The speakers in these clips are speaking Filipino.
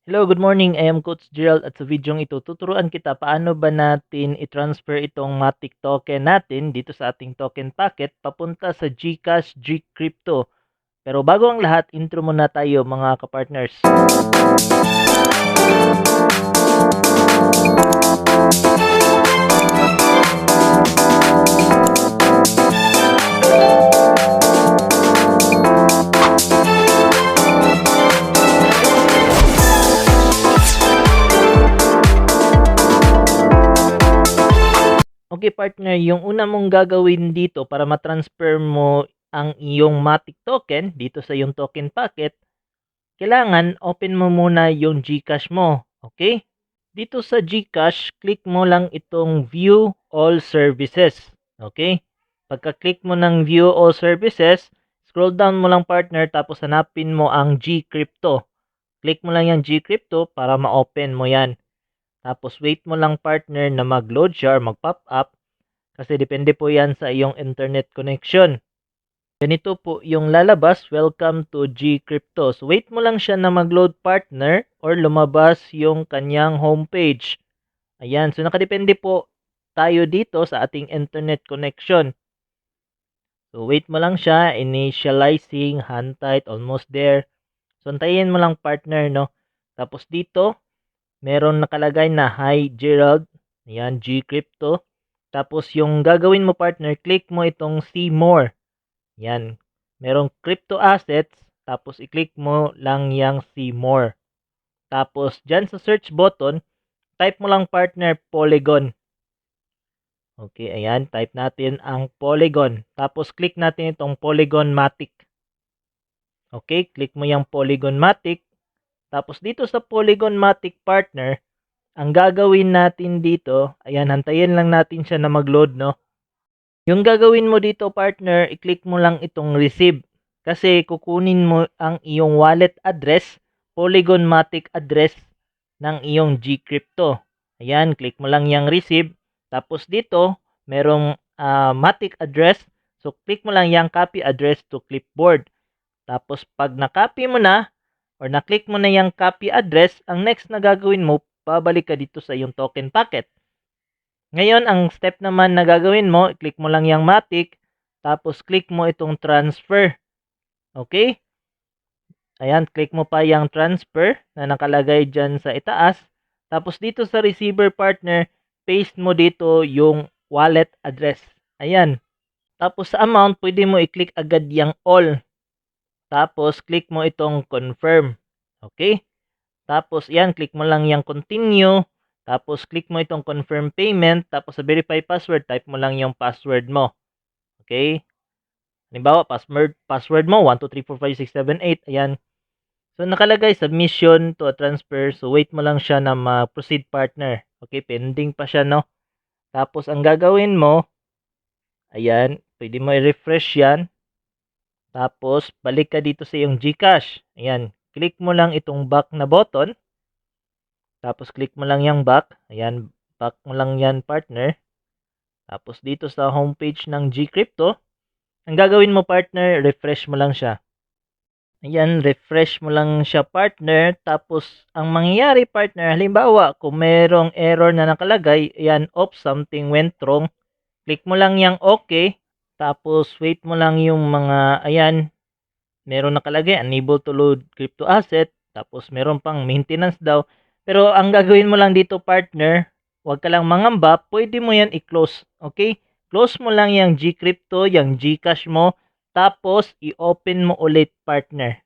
Hello, good morning. I am Coach Gerald at sa videong ito, tuturuan kita paano ba natin i-transfer itong Matic token natin dito sa ating token packet papunta sa GCash, GCrypto. Pero bago ang lahat, intro muna tayo mga kapartners. Okay partner, yung una mong gagawin dito para ma-transfer mo ang iyong Matic token dito sa iyong token packet, kailangan open mo muna yung GCash mo. Okay? Dito sa GCash, click mo lang itong View All Services. Okay? Pagka-click mo ng View All Services, scroll down mo lang partner tapos hanapin mo ang GCrypto. Click mo lang yung GCrypto para ma-open mo yan. Tapos wait mo lang partner na mag-load siya or mag-pop up kasi depende po yan sa iyong internet connection. Ganito po yung lalabas, welcome to GCrypto. So wait mo lang siya na mag-load partner or lumabas yung kanyang homepage. Ayan, so nakadepende po tayo dito sa ating internet connection. So wait mo lang siya, initializing, hand tight, almost there. So antayin mo lang partner, no? Tapos dito, meron nakalagay na Hi Gerald. Ayan, GCrypto. Tapos yung gagawin mo partner, click mo itong See More. Yan. Merong crypto assets. Tapos i-click mo lang yung See More. Tapos dyan sa search button, type mo lang partner Polygon. Okay, ayan. Type natin ang Polygon. Tapos click natin itong Polygon Matic. Okay, click mo yung Polygon Matic. Tapos dito sa Polygon Matic partner, ang gagawin natin dito, ayan, hantayin lang natin siya na mag-load, no? Yung gagawin mo dito partner, i-click mo lang itong receive. Kasi kukunin mo ang iyong wallet address, Polygon Matic address ng iyong GCrypto. Ayan, click mo lang yung receive. Tapos dito, merong Matic address. So, click mo lang yung copy address to clipboard. Tapos, pag na-copy mo na, or na-click mo na yung copy address, ang next na gagawin mo, pabalik ka dito sa iyong token packet. Ngayon, ang step naman na gagawin mo, click mo lang yung Matic, tapos click mo itong transfer. Okay? Ayan, click mo pa yung transfer na nakalagay dyan sa itaas. Tapos dito sa receiver partner, paste mo dito yung wallet address. Ayan. Tapos sa amount, pwede mo i-click agad yung all. Tapos click mo itong confirm. Okay? Tapos yan, click mo lang yung continue. Tapos click mo itong confirm payment. Tapos sa verify password, type mo lang yung password mo. Okay? Halimbawa, password mo 1234567 Ayan. So nakalagay submission to a transfer. So wait mo lang siya na ma-proceed partner. Okay, pending pa siya, no? Tapos ang gagawin mo, ayan, pwede mo i-refresh yan. Tapos balik ka dito sa iyong GCash. Ayan, click mo lang itong back na button. Tapos click mo lang yung back. Ayan, back mo lang yan partner. Tapos dito sa homepage ng GCrypto, ang gagawin mo partner, refresh mo lang siya. Ayan, refresh mo lang siya partner. Tapos, ang mangyayari partner, halimbawa, kung merong error na nakalagay, ayan, something went wrong. Click mo lang yung okay. Tapos, wait mo lang yung mga, ayan, meron nakalagay, unable to load crypto asset. Tapos, meron pang maintenance daw. Pero, ang gagawin mo lang dito partner, huwag ka lang mangamba, pwede mo yan i-close. Okay? Close mo lang yung GCrypto, yung GCash mo. Tapos, i-open mo ulit partner.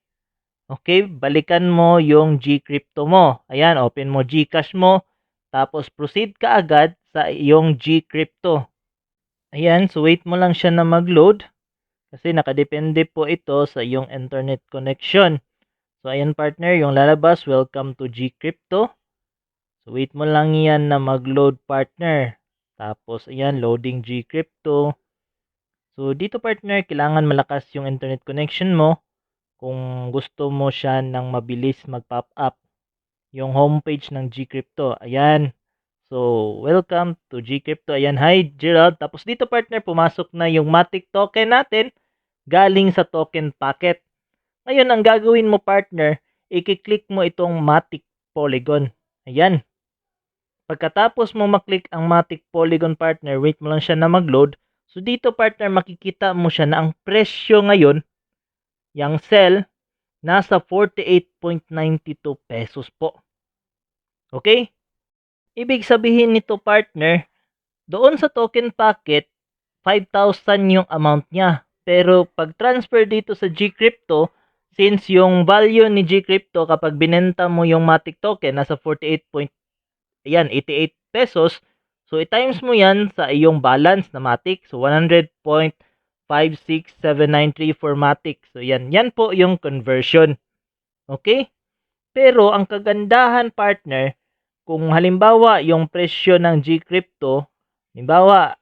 Okay, balikan mo yung GCrypto mo. Ayan, open mo GCash mo. Tapos, proceed ka agad sa iyong GCrypto. Ayan, so wait mo lang siya na mag-load. Kasi nakadepende po ito sa iyong internet connection. So, ayan partner, yung lalabas, welcome to GCrypto. So, wait mo lang yan na mag-load partner. Tapos, ayan, loading GCrypto. So, dito partner, kailangan malakas yung internet connection mo kung gusto mo siya ng mabilis mag-pop up. Yung homepage ng GCrypto. Ayan. So, welcome to GCrypto. Ayan, hi Gerald. Tapos dito partner, pumasok na yung Matic token natin galing sa token packet. Ngayon, ang gagawin mo partner, i-click mo itong Matic Polygon. Ayan. Pagkatapos mo maklik ang Matic Polygon partner, wait mo lang siya na mag-load. So dito partner, makikita mo siya na ang presyo ngayon, yung sell, nasa 48.92 pesos po. Okay? Ibig sabihin nito partner, doon sa token packet, 5,000 yung amount niya. Pero pag transfer dito sa Gcrypto, since yung value ni Gcrypto kapag binenta mo yung Matic token, nasa 88 pesos. So, i-times mo yan sa iyong balance na Matic. So, 100.56793 for Matic. So, yan. Yan po yung conversion. Okay? Pero, ang kagandahan, partner, kung halimbawa, yung presyo ng Gcrypto, halimbawa,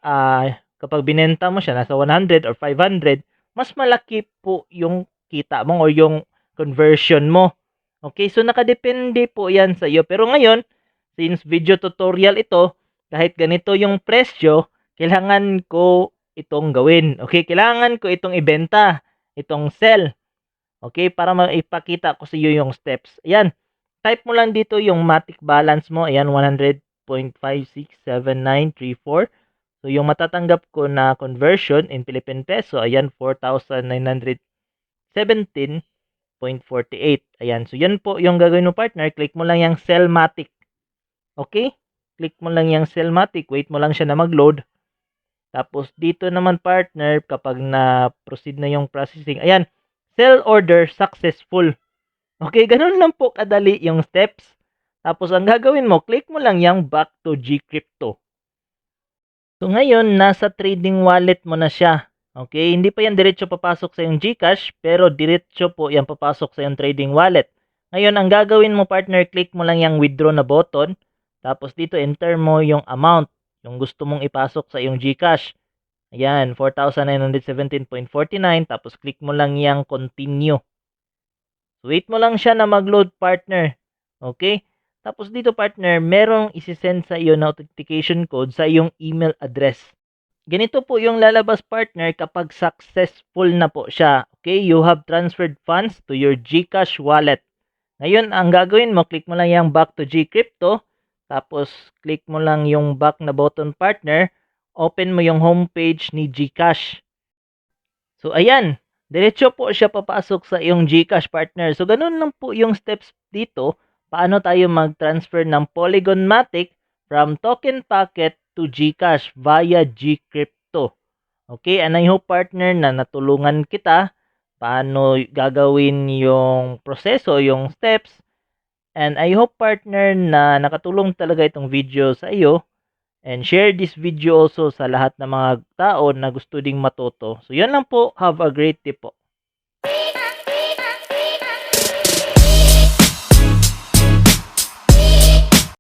kapag binenta mo siya, nasa 100 or 500, mas malaki po yung kita mo o yung conversion mo. Okay? So, nakadepende po yan sa iyo. Pero ngayon, since video tutorial ito, kahit ganito yung presyo, kailangan ko itong gawin. Okay, kailangan ko itong ibenta, itong sell. Okay, para maipakita ko sa iyo yung steps. Ayan, type mo lang dito yung Matic balance mo. Ayan, 100.56793.4. So, yung matatanggap ko na conversion in Philippine Peso, ayan, 4,917.48. Ayan, so yan po yung gagawin mo partner. Click mo lang yung sell Matic. Okay? Click mo lang yung Cellmatic, wait mo lang siya na mag-load. Tapos dito naman partner, kapag na-proceed na yung processing, ayan, sell order successful. Okay, ganun lang po kadali yung steps. Tapos ang gagawin mo, click mo lang yung back to Gcrypto. So ngayon, nasa trading wallet mo na siya. Okay, hindi pa yan diretso papasok sa yung GCash, pero diretso po yan papasok sa yung trading wallet. Ngayon, ang gagawin mo partner, click mo lang yung withdraw na button. Tapos dito, enter mo yung amount, yung gusto mong ipasok sa iyong GCash. Ayan, 4,917.49. Tapos click mo lang yung continue. Wait mo lang siya na mag-load partner. Okay? Tapos dito partner, merong isi-send sa iyo na authentication code sa iyong email address. Ganito po yung lalabas partner kapag successful na po siya. Okay? You have transferred funds to your GCash wallet. Ngayon, ang gagawin mo, click mo lang yung back to Gcrypto. Tapos, click mo lang yung back na button partner. Open mo yung homepage ni GCash. So, ayan. Diretso po siya papasok sa iyong GCash partner. So, ganun lang po yung steps dito. Paano tayo mag-transfer ng Polygon Matic from token packet to GCash via Gcrypto. Okay, and I hope partner na natulungan kita paano gagawin yung proseso, yung steps. And I hope partner na nakatulong talaga itong video sa iyo. And share this video also sa lahat ng mga tao na gusto ding matuto. So, yan lang po. Have a great day po.